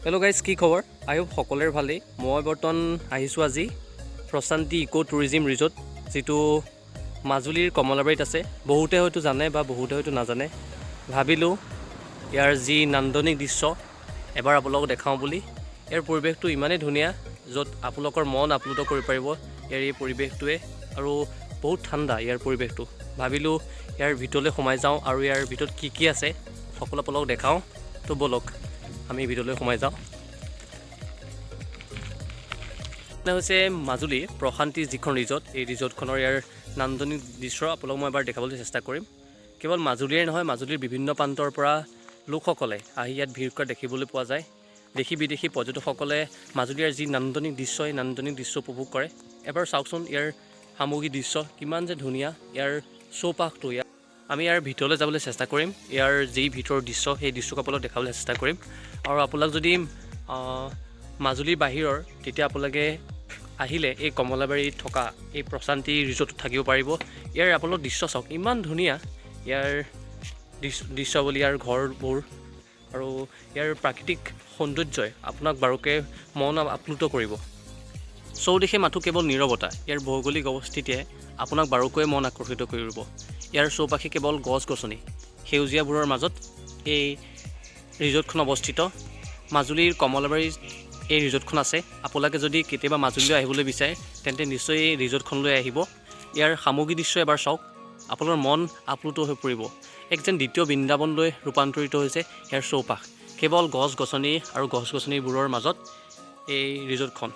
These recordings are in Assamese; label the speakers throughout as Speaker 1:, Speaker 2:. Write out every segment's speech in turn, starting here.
Speaker 1: হেল্ল' গাইজ, কি খবৰ? আই হোপ সকলোৰে ভালেই। মই বৰ্তমান আহিছোঁ আজি প্ৰশান্তি ইক' টুৰিজিম ৰিজৰ্ট, যিটো মাজুলীৰ কমলাবাৰীত আছে। বহুতে হয়তো জানে বা বহুতে হয়তো নাজানে। ভাবিলোঁ ইয়াৰ যি নান্দনিক দৃশ্য এবাৰ আপোনালোকক দেখাওঁ বুলি। ইয়াৰ পৰিৱেশটো ইমানেই ধুনীয়া, য'ত আপোনালোকৰ মন আপ্লুত কৰিব পাৰিব ইয়াৰ এই পৰিৱেশটোৱে, আৰু বহুত ঠাণ্ডা ইয়াৰ পৰিৱেশটো। ভাবিলোঁ ইয়াৰ ভিতৰলৈ সোমাই যাওঁ আৰু ইয়াৰ ভিতৰত কি কি আছে সকলো আপোনালোকক দেখাওঁ। তো ব'লক আমি ভিতৰলৈ সোমাই যাওঁ। এনে হৈছে মাজুলী প্ৰশান্তি যিখন ৰিজৰ্ট, এই ৰিজৰ্টখনৰ ইয়াৰ নান্দনিক দৃশ্য আপোনালোকক মই এবাৰ দেখাবলৈ চেষ্টা কৰিম। কেৱল মাজুলীৰে নহয়, মাজুলীৰ বিভিন্ন প্ৰান্তৰ পৰা লোকসকলে আহি ইয়াত ভিৰ কৰা দেখিবলৈ পোৱা যায়। দেশী বিদেশী পৰ্যটকসকলে মাজুলীৰ যি নান্দনিক দৃশ্য, এই নান্দনিক দৃশ্য উপভোগ কৰে। এবাৰ চাওকচোন ইয়াৰ সামগ্ৰিক দৃশ্য কিমান যে ধুনীয়া, ইয়াৰ চৌপাশটো। আমি ইয়াৰ ভিতৰলৈ যাবলৈ চেষ্টা কৰিম। ইয়াৰ যি ভিতৰৰ দৃশ্য, সেই দৃশ্যক আপোনালোকক দেখাবলৈ চেষ্টা কৰিম। আৰু আপোনালোক যদি মাজুলীৰ বাহিৰৰ, তেতিয়া আপোনালোকে আহিলে এই কমলাবাৰীত থকা এই প্ৰশান্তি ৰিজৰ্টত থাকিব পাৰিব। ইয়াৰ আপোনালোক দৃশ্য চাওক, ইমান ধুনীয়া ইয়াৰ দৃশ্যাৱলী, ইয়াৰ ঘৰবোৰ, আৰু ইয়াৰ প্ৰাকৃতিক সৌন্দৰ্যই আপোনাক বাৰুকৈ মন আপ্লুত কৰিব। চৌদিশে মাথো কেৱল নীৰৱতা, ইয়াৰ ভৌগোলিক অৱস্থিতিয়ে আপোনাক বাৰুকৈ মন আকৰ্ষিত কৰিব। ইয়াৰ চৌপাশে কেৱল গছ গছনি, সেউজীয়াবোৰৰ মাজত এই ৰিজৰ্টখন অৱস্থিত। মাজুলীৰ কমলাবাৰীত এই ৰিজৰ্টখন আছে। আপোনালোকে যদি কেতিয়াবা মাজুলীলৈ আহিবলৈ বিচাৰে, তেন্তে নিশ্চয় এই ৰিজৰ্টখনলৈ আহিব। ইয়াৰ সামগ্ৰিক দৃশ্য এবাৰ চাওক, আপোনাৰ মন আপ্লুত হৈ পৰিব। এক যেন দ্বিতীয় বৃন্দাবনলৈ ৰূপান্তৰিত হৈছে ইয়াৰ চৌপাশ। কেৱল গছ গছনি আৰু গছ গছনিবোৰৰ মাজত এই ৰিজৰ্টখন।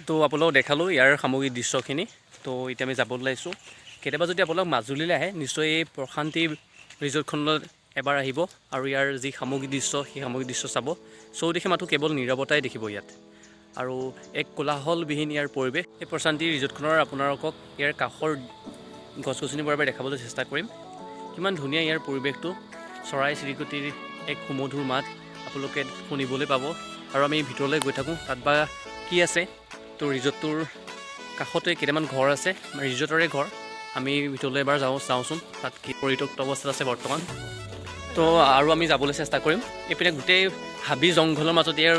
Speaker 1: তো আপোনালোকক দেখালোঁ ইয়াৰ সামগ্ৰিক দৃশ্যখিনি। তো এতিয়া আমি যাব ওলাইছোঁ। কেতিয়াবা যদি আপোনালোক মাজুলীলৈ আহে, নিশ্চয় এই প্ৰশান্তি ৰিজৰ্টখনলৈ এবাৰ আহিব আৰু ইয়াৰ যি সামগ্ৰিক দৃশ্য, সেই সামগ্ৰিক দৃশ্য চাব। চৌদিশে মাথো কেৱল নীৰৱতাই দেখিব ইয়াত, আৰু এক কোলাহলবিহীন ইয়াৰ পৰিৱেশ। এই প্ৰশান্তি ৰিজৰ্টখনৰ আপোনালোকক ইয়াৰ কাষৰ গছ গছনিবোৰ এবাৰ দেখাবলৈ চেষ্টা কৰিম। কিমান ধুনীয়া ইয়াৰ পৰিৱেশটো, চৰাই চিৰিকটিৰ এক সুমধুৰ মাত আপোনালোকে শুনিবলৈ পাব। আৰু আমি ভিতৰলৈ গৈ থাকোঁ, তাত বা কি আছে। তো ৰিজৰ্টটোৰ কাষতে কেইটামান ঘৰ আছে, ৰিজৰ্টৰে ঘৰ। আমি ভিতৰলৈ এবাৰ চাওঁচোন, তাত কি পৰিত্যক্ত অৱস্থাত আছে বৰ্তমান। তো আৰু আমি যাবলৈ চেষ্টা কৰিম। এইপিনে গোটেই হাবি জংঘলৰ মাজত, ইয়াৰ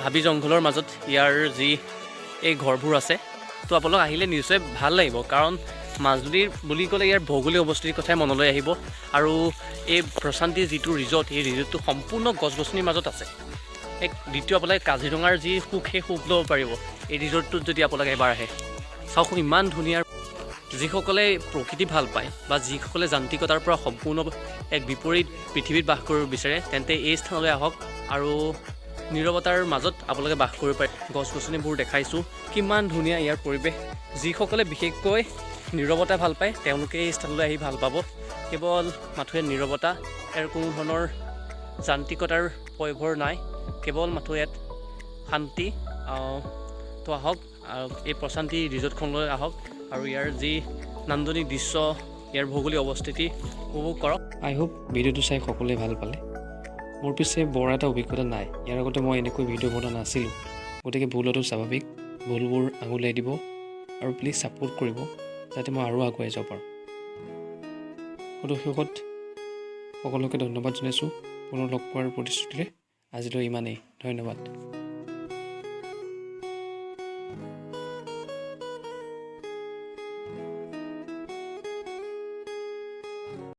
Speaker 1: হাবি জংঘলৰ মাজত ইয়াৰ যি এই ঘৰবোৰ আছে। তো আপোনালোক আহিলে নিশ্চয় ভাল লাগিব, কাৰণ মাজুলীৰ বুলি ক'লে ইয়াৰ ভৌগোলিক অৱস্থিতিৰ কথাই মনলৈ আহিব। আৰু এই প্ৰশান্তিৰ যিটো ৰিজৰ্ট, এই ৰিজৰ্টটো সম্পূৰ্ণ গছ গছনিৰ মাজত আছে। এক দ্বিতীয় আপোনালোকে কাজিৰঙাৰ যি সুখ, সেই সুখ ল'ব পাৰিব এই ৰিজৰ্টটোত যদি আপোনালোকে এবাৰ আহে। চাওক ইমান ধুনীয়া। যিসকলে প্ৰকৃতি ভাল পায় বা যিসকলে যান্ত্ৰিকতাৰ পৰা সম্পূৰ্ণ এক বিপৰীত পৃথিৱীত বাস কৰিব বিচাৰে, তেন্তে এই স্থানলৈ আহক আৰু নীৰৱতাৰ মাজত আপোনালোকে বাস কৰিব পাৰে। গছ গছনিবোৰ দেখাইছোঁ, কিমান ধুনীয়া ইয়াৰ পৰিৱেশ। যিসকলে বিশেষকৈ নীৰৱতা ভাল পায়, তেওঁলোকে এই স্থানলৈ আহি ভাল পাব। কেৱল মাথোঁ নীৰৱতা, ইয়াৰ কোনো ধৰণৰ যান্ত্ৰিকতাৰ পয়োভৰ নাই, কেৱল মাথোঁ ইয়াত শান্তি। তো আহক, এই প্ৰশান্তি ৰিজৰ্টখনলৈ আহক আৰু ইয়াৰ যি নান্দনিক দৃশ্য, ইয়াৰ ভৌগোলিক অৱস্থিতি উপভোগ কৰক। আই হোপ ভিডিঅ'টো চাই সকলোৱে ভাল পালে। মোৰ পিছে বৰ এটা অভিজ্ঞতা নাই, ইয়াৰ আগতে মই এনেকৈ ভিডিঅ' বনোৱা নাছিলোঁ। গতিকে ভুল হোৱাটো স্বাভাৱিক, ভুলবোৰ আঙুলিয়াই দিব আৰু প্লিজ ছাপোৰ্ট কৰিব, যাতে মই আৰু আগুৱাই যাব পাৰোঁ। শেষত সকলোকে ধন্যবাদ জনাইছোঁ। পুনৰ লগ পোৱাৰ প্ৰতিশ্ৰুতিৰে আজিলৈ ইমানেই। ধন্যবাদ।